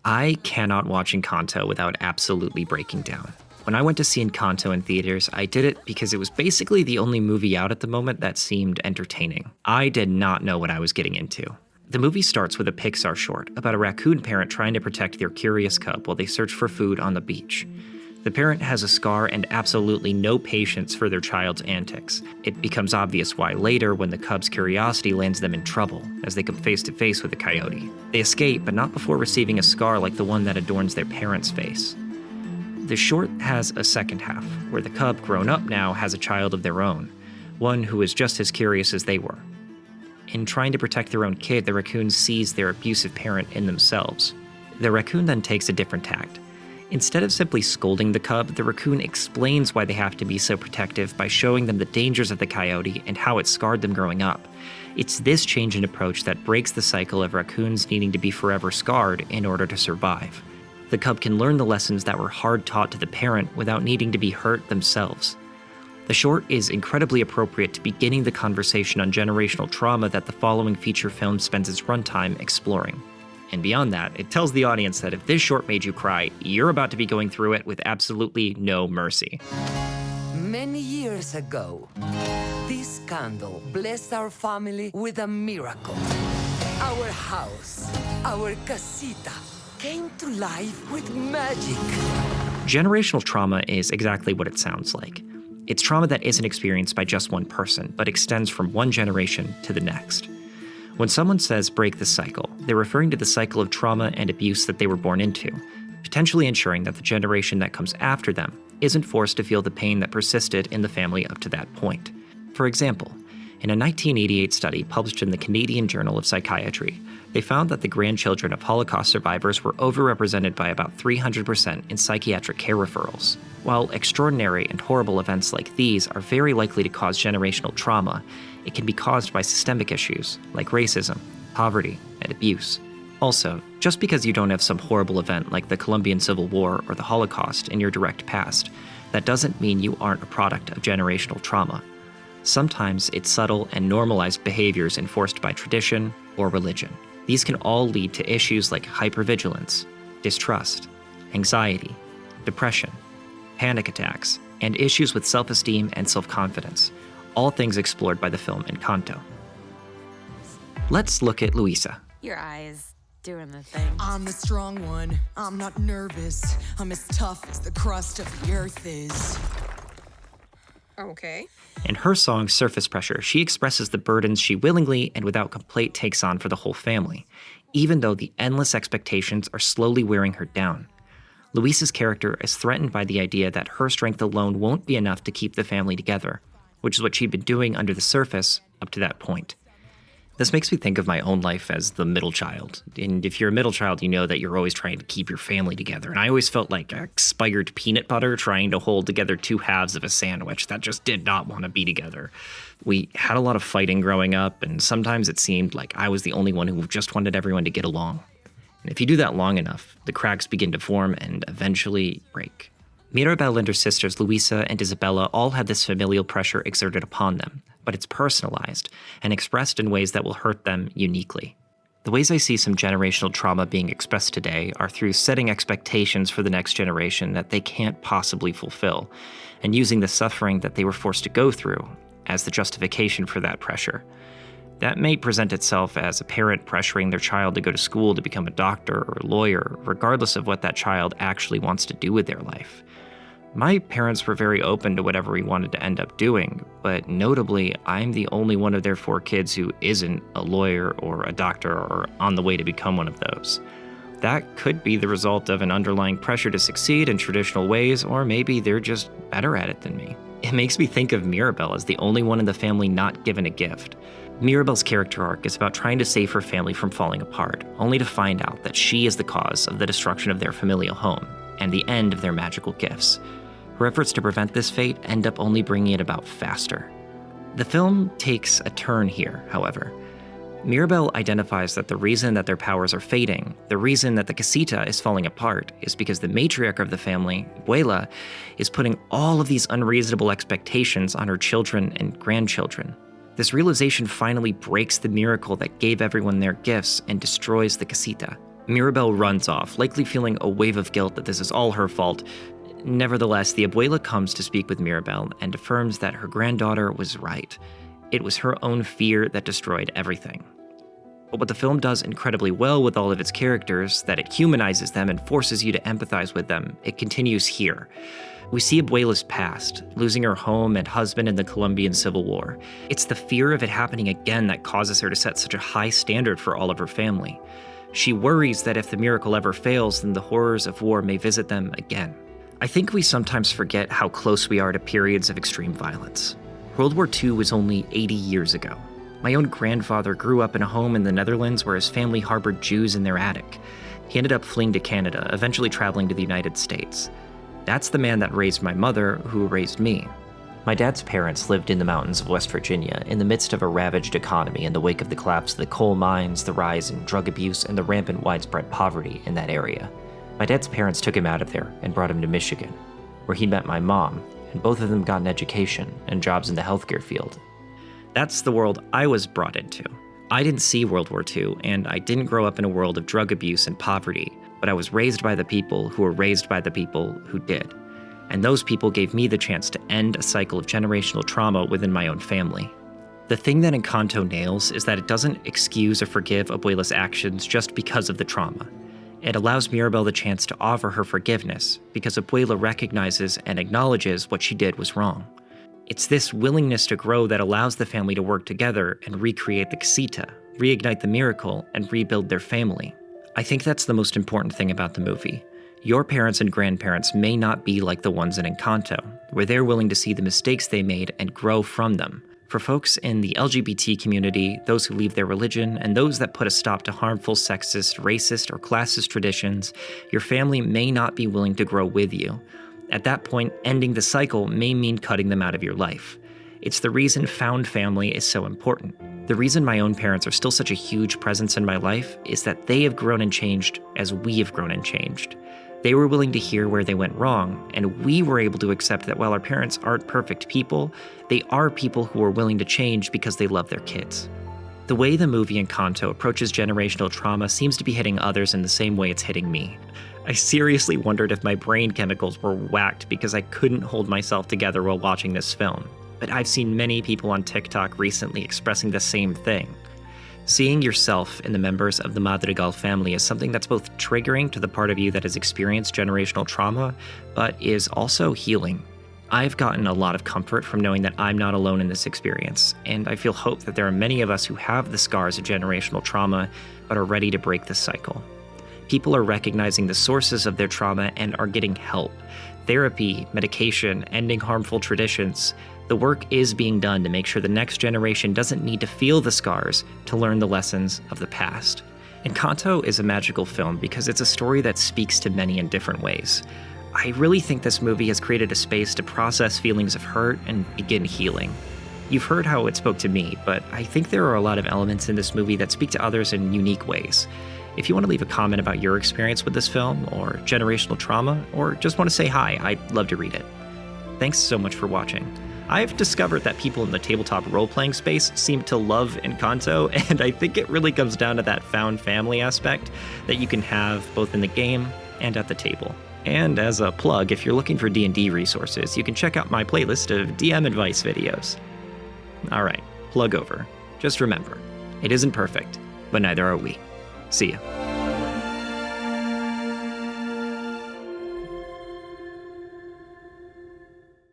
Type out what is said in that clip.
I cannot watch Encanto without absolutely breaking down. When I went to see Encanto in theaters, I did it because it was basically the only movie out at the moment that seemed entertaining. I did not know what I was getting into. The movie starts with a Pixar short about a raccoon parent trying to protect their curious cub while they search for food on the beach. The parent has a scar and absolutely no patience for their child's antics. It becomes obvious why later when the cub's curiosity lands them in trouble, as they come face to face with a coyote. They escape, but not before receiving a scar like the one that adorns their parent's face. The short has a second half, where the cub, grown up now, has a child of their own, one who is just as curious as they were. In trying to protect their own kid, the raccoon sees their abusive parent in themselves. The raccoon then takes a different tact. Instead of simply scolding the cub, the raccoon explains why they have to be so protective by showing them the dangers of the coyote and how it scarred them growing up. It's this change in approach that breaks the cycle of raccoons needing to be forever scarred in order to survive. The cub can learn the lessons that were hard taught to the parent without needing to be hurt themselves. The short is incredibly appropriate to beginning the conversation on generational trauma that the following feature film spends its runtime exploring. And beyond that, it tells the audience that if this short made you cry, you're about to be going through it with absolutely no mercy. Many years ago, this candle blessed our family with a miracle. Our house, our casita, came to life with magic. Generational trauma is exactly what it sounds like. It's trauma that isn't experienced by just one person, but extends from one generation to the next. When someone says break the cycle, they're referring to the cycle of trauma and abuse that they were born into, potentially ensuring that the generation that comes after them isn't forced to feel the pain that persisted in the family up to that point. For example, in a 1988 study published in the Canadian Journal of Psychiatry, they found that the grandchildren of Holocaust survivors were overrepresented by about 300% in psychiatric care referrals. While extraordinary and horrible events like these are very likely to cause generational trauma, it can be caused by systemic issues like racism, poverty, and abuse. Also, just because you don't have some horrible event like the Colombian Civil War or the Holocaust in your direct past, that doesn't mean you aren't a product of generational trauma. Sometimes it's subtle and normalized behaviors enforced by tradition or religion. These can all lead to issues like hypervigilance, distrust, anxiety, depression, panic attacks, and issues with self-esteem and self-confidence, all things explored by the film Encanto. Let's look at Luisa. Your eyes doing the thing. I'm the strong one. I'm not nervous. I'm as tough as the crust of the earth is. Okay. In her song Surface Pressure, she expresses the burdens she willingly and without complaint takes on for the whole family, even though the endless expectations are slowly wearing her down. Luisa's character is threatened by the idea that her strength alone won't be enough to keep the family together, which is what she'd been doing under the surface up to that point. This makes me think of my own life as the middle child. And if you're a middle child, you know that you're always trying to keep your family together. And I always felt like expired peanut butter trying to hold together two halves of a sandwich that just did not want to be together. We had a lot of fighting growing up, and sometimes it seemed like I was the only one who just wanted everyone to get along. And if you do that long enough, the cracks begin to form and eventually break. Mirabel and her sisters Luisa and Isabella all had this familial pressure exerted upon them, but it's personalized and expressed in ways that will hurt them uniquely. The ways I see some generational trauma being expressed today are through setting expectations for the next generation that they can't possibly fulfill, and using the suffering that they were forced to go through as the justification for that pressure. That may present itself as a parent pressuring their child to go to school to become a doctor or a lawyer, regardless of what that child actually wants to do with their life. My parents were very open to whatever we wanted to end up doing, but notably, I'm the only one of their 4 kids who isn't a lawyer or a doctor or on the way to become one of those. That could be the result of an underlying pressure to succeed in traditional ways, or maybe they're just better at it than me. It makes me think of Mirabel as the only one in the family not given a gift. Mirabel's character arc is about trying to save her family from falling apart, only to find out that she is the cause of the destruction of their familial home and the end of their magical gifts. Her efforts to prevent this fate end up only bringing it about faster. The film takes a turn here, however. Mirabel identifies that the reason that their powers are fading, the reason that the casita is falling apart, is because the matriarch of the family, Abuela, is putting all of these unreasonable expectations on her children and grandchildren. This realization finally breaks the miracle that gave everyone their gifts and destroys the casita. Mirabel runs off, likely feeling a wave of guilt that this is all her fault. Nevertheless, the abuela comes to speak with Mirabel and affirms that her granddaughter was right. It was her own fear that destroyed everything. But what the film does incredibly well with all of its characters, that it humanizes them and forces you to empathize with them, it continues here. We see Abuela's past, losing her home and husband in the Colombian Civil War. It's the fear of it happening again that causes her to set such a high standard for all of her family. She worries that if the miracle ever fails, then the horrors of war may visit them again. I think we sometimes forget how close we are to periods of extreme violence. World War II was only 80 years ago. My own grandfather grew up in a home in the Netherlands where his family harbored Jews in their attic. He ended up fleeing to Canada, eventually traveling to the United States. That's the man that raised my mother, who raised me. My dad's parents lived in the mountains of West Virginia in the midst of a ravaged economy in the wake of the collapse of the coal mines, the rise in drug abuse, and the rampant widespread poverty in that area. My dad's parents took him out of there and brought him to Michigan, where he met my mom, and both of them got an education and jobs in the healthcare field. That's the world I was brought into. I didn't see World War II, and I didn't grow up in a world of drug abuse and poverty, but I was raised by the people who were raised by the people who did. And those people gave me the chance to end a cycle of generational trauma within my own family. The thing that Encanto nails is that it doesn't excuse or forgive Abuela's actions just because of the trauma. It allows Mirabel the chance to offer her forgiveness because Abuela recognizes and acknowledges what she did was wrong. It's this willingness to grow that allows the family to work together and recreate the casita, reignite the miracle, and rebuild their family. I think that's the most important thing about the movie. Your parents and grandparents may not be like the ones in Encanto, where they're willing to see the mistakes they made and grow from them. For folks in the LGBT community, those who leave their religion, and those that put a stop to harmful sexist, racist, or classist traditions, your family may not be willing to grow with you. At that point, ending the cycle may mean cutting them out of your life. It's the reason found family is so important. The reason my own parents are still such a huge presence in my life is that they have grown and changed as we have grown and changed. They were willing to hear where they went wrong, and we were able to accept that while our parents aren't perfect people, they are people who are willing to change because they love their kids. The way the movie Encanto approaches generational trauma seems to be hitting others in the same way it's hitting me. I seriously wondered if my brain chemicals were whacked because I couldn't hold myself together while watching this film. But I've seen many people on TikTok recently expressing the same thing. Seeing yourself in the members of the Madrigal family is something that's both triggering to the part of you that has experienced generational trauma, but is also healing. I've gotten a lot of comfort from knowing that I'm not alone in this experience, and I feel hope that there are many of us who have the scars of generational trauma, but are ready to break the cycle. People are recognizing the sources of their trauma and are getting help. Therapy, medication, ending harmful traditions. The work is being done to make sure the next generation doesn't need to feel the scars to learn the lessons of the past. Encanto is a magical film because it's a story that speaks to many in different ways. I really think this movie has created a space to process feelings of hurt and begin healing. You've heard how it spoke to me, but I think there are a lot of elements in this movie that speak to others in unique ways. If you want to leave a comment about your experience with this film, or generational trauma, or just want to say hi, I'd love to read it. Thanks so much for watching. I've discovered that people in the tabletop role-playing space seem to love Encanto, and I think it really comes down to that found family aspect that you can have both in the game and at the table. And as a plug, if you're looking for D&D resources, you can check out my playlist of DM advice videos. Alright, plug over. Just remember, it isn't perfect, but neither are we. See ya.